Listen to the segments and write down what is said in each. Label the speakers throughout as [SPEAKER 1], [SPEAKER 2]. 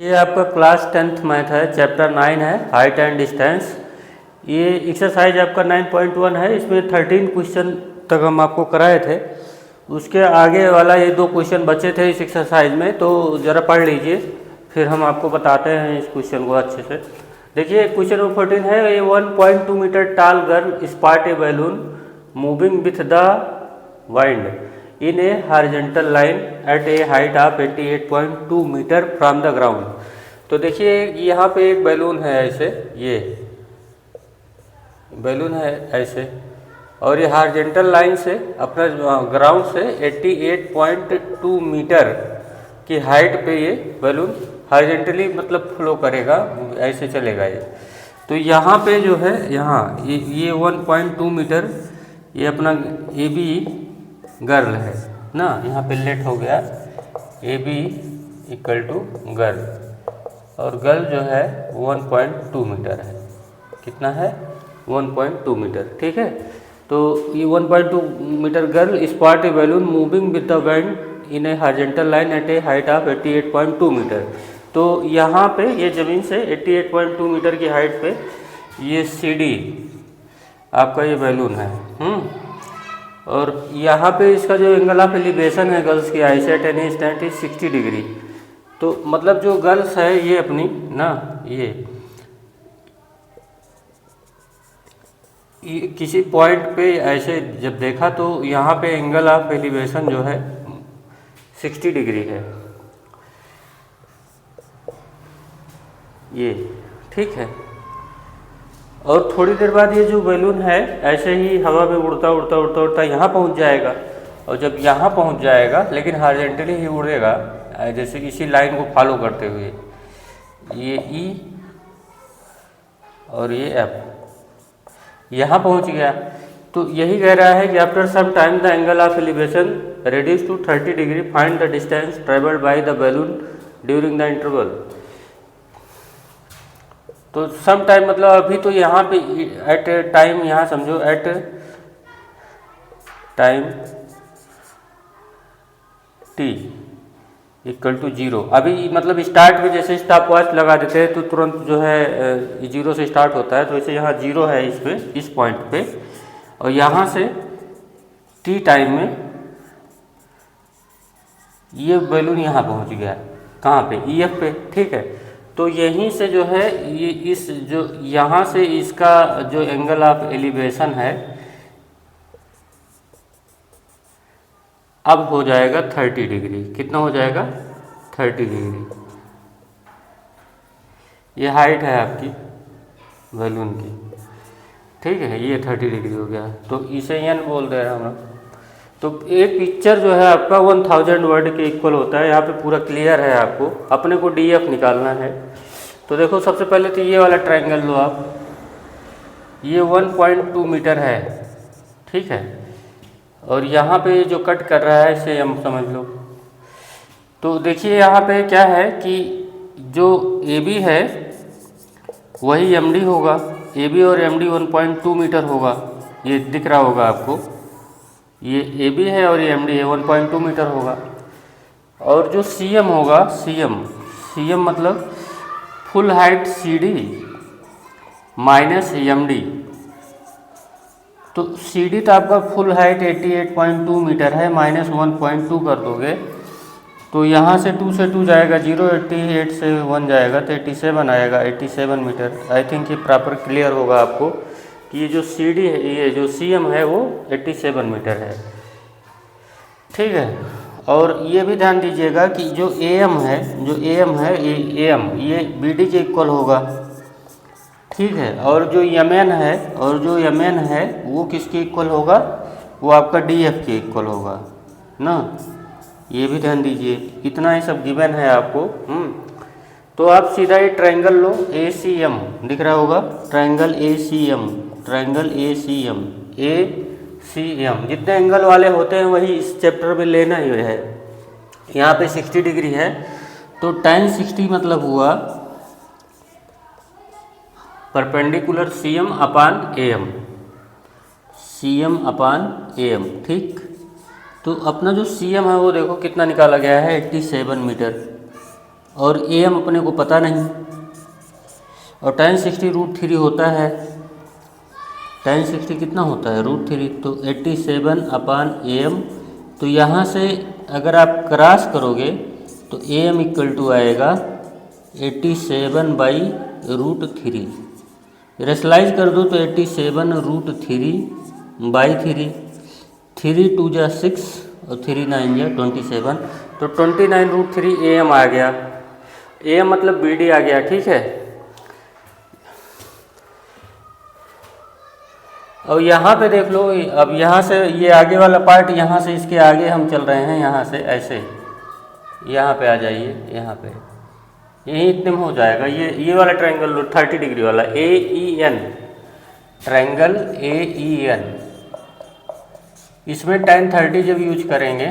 [SPEAKER 1] ये आपका class 10th math है, चैप्टर 9 है, हाइट एंड डिस्टेंस। ये एक्सरसाइज आपका 9.1 है। इसमें 13 क्वेश्चन तक हम आपको कराए थे। उसके आगे वाला ये 2 क्वेश्चन बचे थे इस एक्सरसाइज में, तो ज़रा पढ़ लीजिए, फिर हम आपको बताते हैं इस क्वेश्चन को अच्छे से। देखिए क्वेश्चन नंबर 14 है, a 1.2 metre tall girl spot a balloon moving with the wind in a horizontal line at a height of 88.2 metre from the ground. तो देखिए यहाँ पे एक बैलून है ऐसे, ये बैलून है ऐसे, और ये हॉरिजॉन्टल लाइन से अपना ग्राउंड से 88.2 मीटर की हाइट पे ये बैलून हॉरिजॉन्टली मतलब फ्लो करेगा, ऐसे चलेगा ये। तो यहाँ पे जो है, यहाँ ये 1.2 मीटर ये अपना ए बी गर्ल है ना, यहाँ पे लेट हो गया A B equal to girl, और गर्ल जो है 1.2 मीटर है। कितना है? 1.2 मीटर, ठीक है। तो ये 1.2 metre girl spot a balloon moving with the wind in a horizontal line at a height of 88.2 metre. तो यहाँ पे ये ज़मीन से 88.2 मीटर की हाइट पे ये सी डी आपका ये बैलून है। और यहाँ पे इसका जो एंगल ऑफ एलिवेशन है गर्ल्स की आई से टेन स्टैंड 60 डिग्री। तो मतलब जो गर्ल्स है ये अपनी ना, ये किसी पॉइंट पे ऐसे जब देखा तो यहाँ पे एंगल ऑफ एलिवेशन जो है 60 डिग्री है, ये ठीक है। और थोड़ी देर बाद ये जो बैलून है ऐसे ही हवा में उड़ता उड़ता उड़ता उड़ता यहाँ पहुँच जाएगा, और जब यहाँ पहुँच जाएगा लेकिन हॉरिजॉन्टली ही उड़ेगा, जैसे इसी लाइन को फॉलो करते हुए, ये ई और ये एफ यहाँ पहुँच गया। तो यही कह रहा है कि after some time the angle of elevation reduce to 30 degree, find the distance travelled by the balloon during the interval. तो सम टाइम मतलब अभी तो यहाँ पे एट टाइम, यहाँ समझो at time T equal to 0। अभी मतलब स्टार्ट में जैसे स्टॉप वॉच लगा देते हैं तो तुरंत जो है 0 से स्टार्ट होता है, तो वैसे यहाँ 0 है इस पे, इस पॉइंट पे, और यहाँ से टी टाइम में ये बैलून यहाँ पहुँच गया, कहाँ पे? ई एफ पे, ठीक है। तो यहीं से जो है ये इस जो यहाँ से इसका जो एंगल ऑफ एलिवेशन है अब हो जाएगा 30 डिग्री। कितना हो जाएगा? 30 डिग्री। ये हाइट है आपकी बैलून की, ठीक है, ये 30 डिग्री हो गया, तो इसे एन बोल दे रहे हैं हम लोग। तो एक पिक्चर जो है आपका 1000 वर्ड के इक्वल होता है। यहाँ पे पूरा क्लियर है, आपको अपने को डी एफ निकालना है। तो देखो सबसे पहले तो ये वाला ट्रायंगल लो आप, ये 1.2 मीटर है, ठीक है, और यहाँ पे जो कट कर रहा है इसे हम समझ लो। तो देखिए यहाँ पे क्या है कि जो ए बी है वही एम डी होगा, ए बी और एम डी 1.2 मीटर होगा, ये दिख रहा होगा आपको, ये ए बी है और ये एम डी है, 1.2 मीटर होगा। और जो सी एम होगा, सी एम मतलब full height C D minus M D. तो सी डी तो आपका फुल हाइट 88.2 मीटर है, माइनस 1.2 कर दोगे तो यहाँ से 2 से 2 जाएगा 0, 88 से 1 जाएगा तो 87 आएगा, 87 मीटर। आई थिंक ये प्रॉपर क्लियर होगा आपको कि ये जो सी डी है, ये जो सी एम है वो 87 मीटर है, ठीक है। और ये भी ध्यान दीजिएगा कि जो ए एम है, ये बी डी के इक्वल होगा, ठीक है। और जो यमन है वो किसके इक्वल होगा? वो आपका डी एफ के इक्वल होगा ना, ये भी ध्यान दीजिए। इतना ही सब गिवन है आपको। तो आप सीधा ये ट्रायंगल लो, ए सी एम दिख रहा होगा, ट्रायंगल ए सी एम, जितने एंगल वाले होते हैं वही इस चैप्टर में लेना ही है। यहाँ पे 60 डिग्री है तो tan 60 मतलब हुआ perpendicular C M upon A M, ठीक। तो अपना जो सी एम है वो देखो कितना निकाला गया है, 87 मीटर। और AM अपने को पता नहीं, और tan 60 √3 होता है, tan 60 कितना होता है √3, तो 87/AM। तो यहाँ से अगर आप क्रॉस करोगे तो AM इक्वल टू आएगा 87/√3। रेशलाइज कर दो तो 87√3/3, 3 2 जा 6 और 3 9 जा 27, तो 29√3 AM आ गया। AM मतलब BD आ गया, ठीक है। और यहाँ पे देख लो, अब यहाँ से ये आगे वाला पार्ट, यहाँ से इसके आगे हम चल रहे हैं, यहाँ से ऐसे यहाँ पे आ जाइए, यहाँ पे यही इतने में हो जाएगा। ये वाला ट्रायंगल 30 डिग्री वाला AEN, ट्रायंगल AEN, इसमें tan 30 जब यूज करेंगे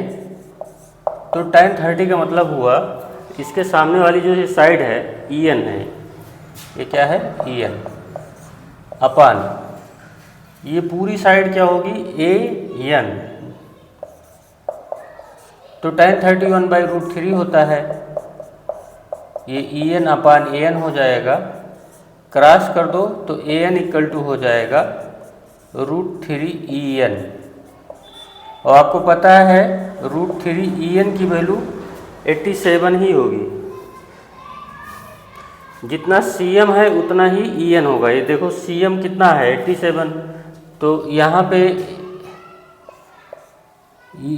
[SPEAKER 1] तो tan 30 का मतलब हुआ इसके सामने वाली जो साइड है EN है, ये क्या है EN अपान ये पूरी साइड क्या होगी AN, तो tan 31/√3 होता है, ये EN अपान AN हो जाएगा। क्रॉस कर दो तो AN इक्वल टू हो जाएगा √3EN, और आपको पता है √3EN की वैल्यू 87 ही होगी, जितना CM है उतना ही EN होगा। ये देखो CM कितना है 87, तो यहाँ पे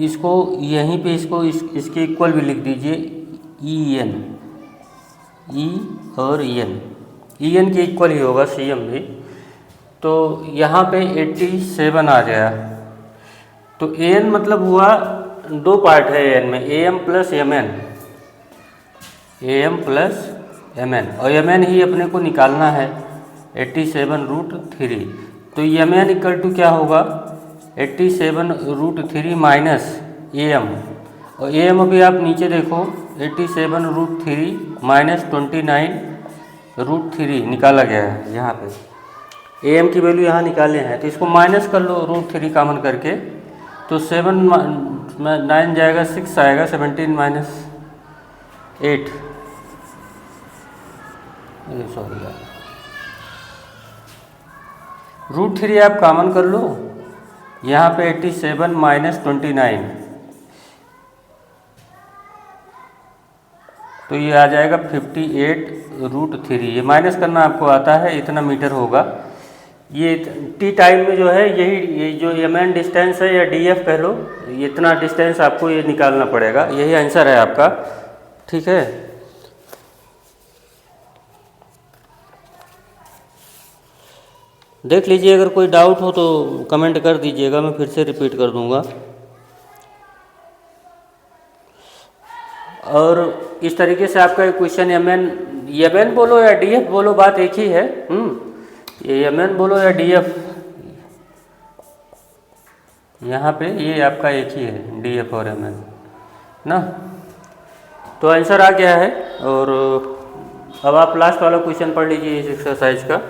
[SPEAKER 1] इसको यहीं पे इसको इसके इक्वल भी लिख दीजिए EN, E और EN के इक्वल ही होगा CM भी, तो यहाँ पे 87 आ गया। तो AN मतलब हुआ दो पार्ट है AN में, AM प्लस MN, और MN ही अपने को निकालना है 87√3। तो MN इक्वल टू क्या होगा 87√3 माइनस AM, और AM अभी आप नीचे देखो 87√3 माइनस 29√3 निकाला गया है यहाँ पे, AM की वैल्यू यहाँ निकाले हैं, तो इसको माइनस कर लो √3 कॉमन करके, तो 7 9 जाएगा 6 आएगा, 17 माइनस 8 सॉरी √3 आप कॉमन कर लो, यहाँ पे 87 माइनस 29, तो ये आ जाएगा 58√3। ये माइनस करना आपको आता है, इतना मीटर होगा। ये T टाइम में जो है ये जो MN डिस्टेंस है या DF कह लो, इतना डिस्टेंस आपको ये निकालना पड़ेगा, यही आंसर है आपका, ठीक है। देख लीजिए, अगर कोई डाउट हो तो कमेंट कर दीजिएगा, मैं फिर से रिपीट कर दूंगा। और इस तरीके से आपका क्वेश्चन MN बोलो या DF बोलो, बात एक ही है। ये MN बोलो या DF, यहाँ पे ये आपका एक ही है, DF और MN ना। तो आंसर आ गया है, और अब आप लास्ट वाला क्वेश्चन पढ़ लीजिए इस एक्सरसाइज का।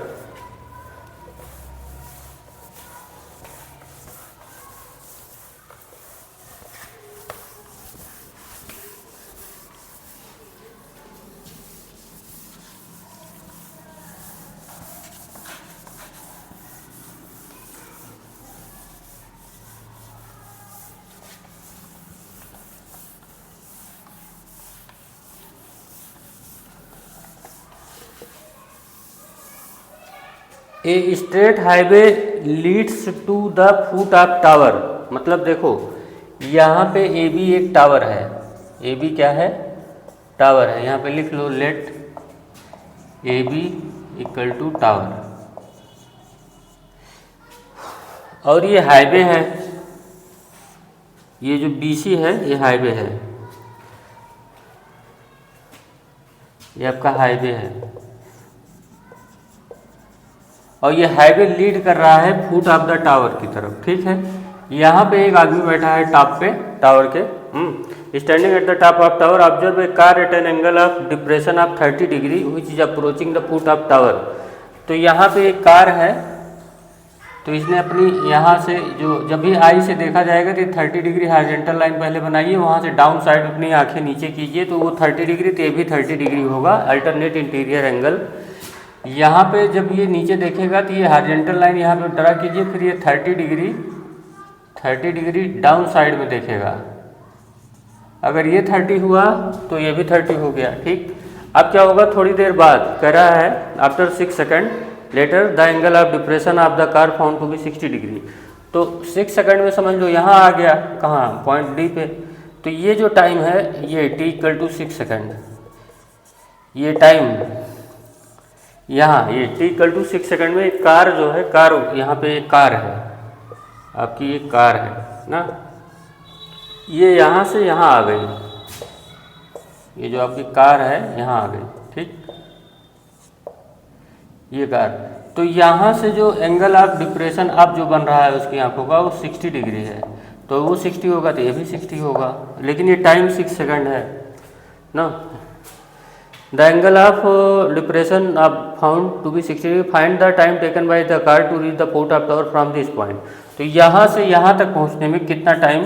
[SPEAKER 1] A straight highway leads to the foot of tower, मतलब देखो यहाँ पे AB एक टावर है, AB क्या है टावर है, यहाँ पे लिख लो let AB equal to tower, और ये हाईवे है, ये जो BC है ये हाईवे है, ये आपका हाईवे है, और ये हाईवे लीड कर रहा है फुट ऑफ द टावर की तरफ, ठीक है। यहाँ पे एक आदमी बैठा है टॉप पे टावर के, standing at the top of tower, observe a car eight an angle of depression of 30 degree which is approaching the foot of tower. तो यहाँ पे एक कार है तो इसने अपनी यहाँ से जो जब भी आई से देखा जाएगा तो 30 डिग्री हॉरिजॉन्टल लाइन पहले बनाइए, वहाँ से डाउन साइड अपनी आंखें नीचे कीजिए तो वो 30 डिग्री, तो ये भी 30 डिग्री होगा, अल्टरनेट इंटीरियर एंगल। यहाँ पे जब ये नीचे देखेगा तो ये हॉरिजॉन्टल लाइन यहाँ पे ड्रा कीजिए, फिर ये 30 डिग्री डाउन साइड में देखेगा। अगर ये 30 हुआ तो ये भी 30 हो गया, ठीक। अब क्या होगा, थोड़ी देर बाद कह रहा है after 6 second later the angle of depression of the car found to be 60 degree. तो 6 सेकंड में समझ लो यहाँ आ गया, कहाँ, पॉइंट डी पे। तो ये जो टाइम है ये t = 6 सेकंड, ये टाइम यहाँ ये t = 6 सेकंड में एक कार जो है, कार यहाँ पे एक कार है आपकी, एक कार है ना, ये यहाँ से यहाँ आ गई, ये जो आपकी कार है यहाँ आ गई, ठीक, ये कार। तो यहाँ से जो एंगल ऑफ डिप्रेशन अब जो बन रहा है उसकी आंखों का वो 60 डिग्री है, तो वो 60 होगा तो ये भी 60 होगा, लेकिन ये टाइम 6 सेकंड है ना। The angle of depression of found to be 60, find the time taken by the car to reach the port of tower from this point. तो यहाँ से यहाँ तक पहुँचने में कितना टाइम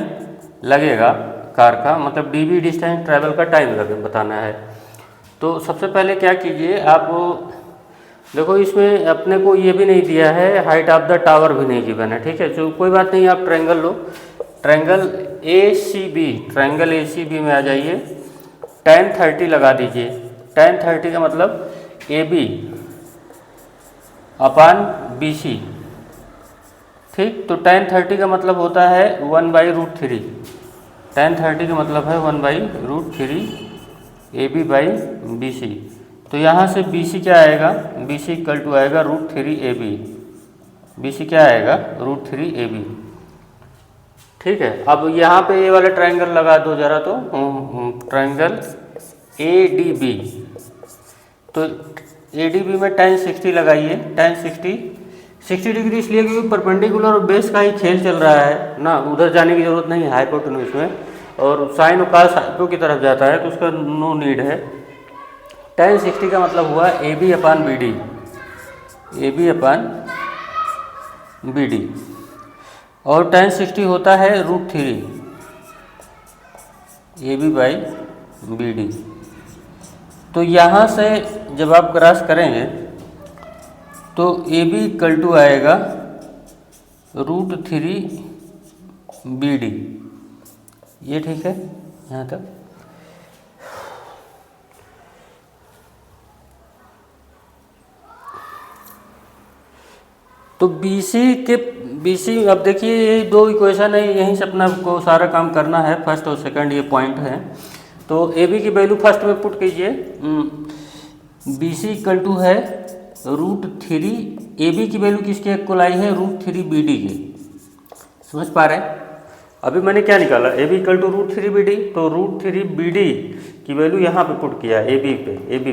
[SPEAKER 1] लगेगा कार का, मतलब डीबी डिस्टेंस ट्रैवल का टाइम लगे बताना है। तो सबसे पहले क्या कीजिए, आप देखो इसमें अपने को ये भी नहीं दिया है, हाइट ऑफ द टावर भी नहीं गिवन है, ठीक है। जो कोई बात नहीं, आप ट्रायंगल लो, ट्रायंगल ट्रायंगल ACB में आ जाइए, tan 30 लगा दीजिए। tan 30 का मतलब AB अपान BC, ठीक। तो tan 30 का मतलब होता है 1/√3, tan 30 का मतलब है 1/√3 AB/BC। तो यहाँ से BC क्या आएगा, BC = आएगा √3 AB, BC क्या आएगा √3 AB, ठीक है। अब यहाँ पे ये वाला ट्रायंगल लगा दो जरा, तो ट्रायंगल ADB, तो ADB में tan 60 लगाइए, tan 60 डिग्री इसलिए क्योंकि परपेंडिकुलर और बेस का ही खेल चल रहा है ना, उधर जाने की जरूरत नहीं है हाइपोटेन्यूज में, और साइन और कॉस हाइपो की तरफ जाता है तो उसका नो नीड है। tan 60 का मतलब हुआ AB/BD, AB/BD, और tan 60 होता है √3 AB/BD। तो यहाँ से जब आप क्रॉस करेंगे तो AB = आएगा √3 BD, ये ठीक है यहाँ तक। तो BC अब देखिए ये दो इक्वेशन है, यहीं से अपना को सारा काम करना है, फर्स्ट और सेकंड ये पॉइंट है। तो AB की वैल्यू फर्स्ट में पुट कीजिए, BC = है √3, AB की वैल्यू किसके इक्वल आई है, √3 BD की, समझ पा रहे हैं। अभी मैंने क्या निकाला, AB = √3 BD, तो √3 BD की वैल्यू यहाँ पे पुट किया AB पे,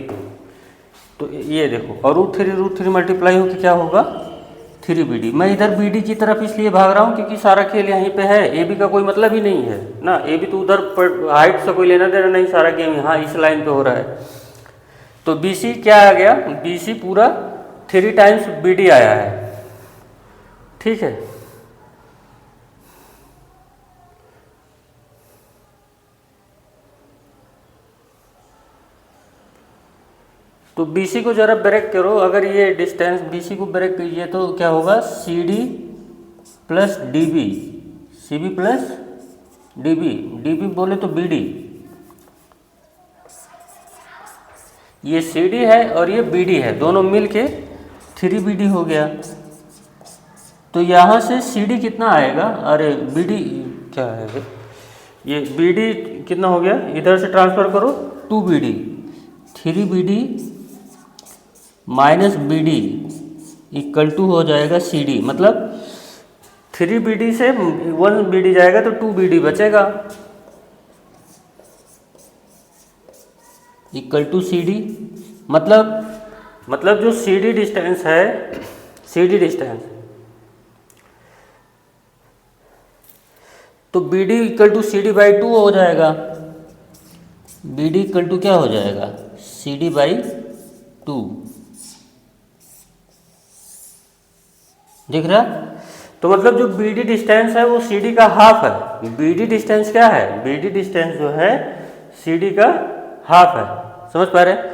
[SPEAKER 1] तो ये देखो, और √3 मल्टीप्लाई होकर क्या होगा 3 BD। मैं इधर BD की तरफ इसलिए भाग रहा हूँ क्योंकि सारा खेल यहीं पे है, AB का कोई मतलब ही नहीं है ना, AB तो उधर हाइट से कोई लेना देना नहीं, सारा गेम यहाँ इस लाइन पे हो रहा है। तो BC क्या आ गया, BC पूरा 3 टाइम्स BD आया है, ठीक है। तो BC को जरा ब्रेक करो, अगर ये डिस्टेंस BC को ब्रेक कीजिए तो क्या होगा, CD + DB, CB + DB बोले तो BD, ये CD है और ये BD है, दोनों मिल के 3 BD हो गया। तो यहाँ से CD कितना आएगा, अरे BD क्या है, ये BD कितना हो गया, इधर से ट्रांसफ़र करो 2 BD, 3 BD - BD = हो जाएगा CD, मतलब 3 BD से 1 BD जाएगा तो 2 BD बचेगा, = CD। मतलब जो CD डिस्टेंस है, CD डिस्टेंस, तो BD = CD/2 हो जाएगा, BD = क्या हो जाएगा, CD/2, दिख रहा। तो मतलब जो बी डी डिस्टेंस है वो सी डी का हाफ है। बी डी डिस्टेंस क्या है, बी डी डिस्टेंस जो है सी डी का हाफ है, समझ पा रहे हैं।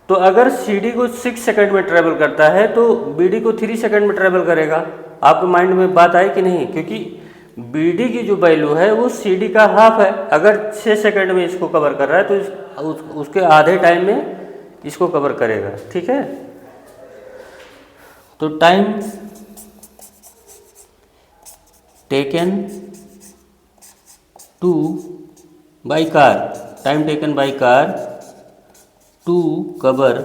[SPEAKER 1] तो अगर सी डी को 6 सेकंड में ट्रेवल करता है तो बी डी को 3 सेकंड में ट्रेवल करेगा। आपके माइंड में बात आई कि नहीं, क्योंकि बी डी की जो वैल्यू है वो सी डी का हाफ है। अगर 6 सेकंड में इसको कवर कर रहा है तो उसके आधे टाइम में इसको कवर करेगा, ठीक है। तो time taken to by car, time taken by car to cover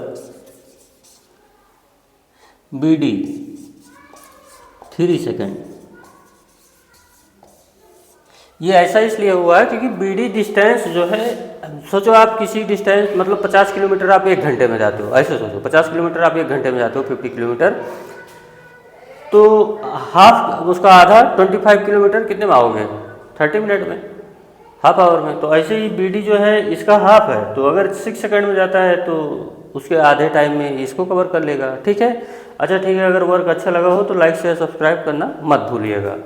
[SPEAKER 1] B D 3 second. ये ऐसा इसलिए हुआ है क्योंकि बी डी डिस्टेंस जो है, सोचो आप किसी डिस्टेंस मतलब 50 किलोमीटर आप 1 घंटे में जाते हो, ऐसे सोचो 50 किलोमीटर आप 1 घंटे में जाते हो, 50 किलोमीटर, तो हाफ उसका आधा 25 किलोमीटर कितने में आओगे, 30 मिनट में, हाफ आवर में। तो ऐसे ही बी डी जो है इसका हाफ है, तो अगर 6 सेकंड में जाता है तो उसके आधे टाइम में इसको कवर कर लेगा, ठीक है। अच्छा ठीक है, अगर वर्क अच्छा लगा हो तो लाइक शेयर सब्सक्राइब करना मत भूलिएगा।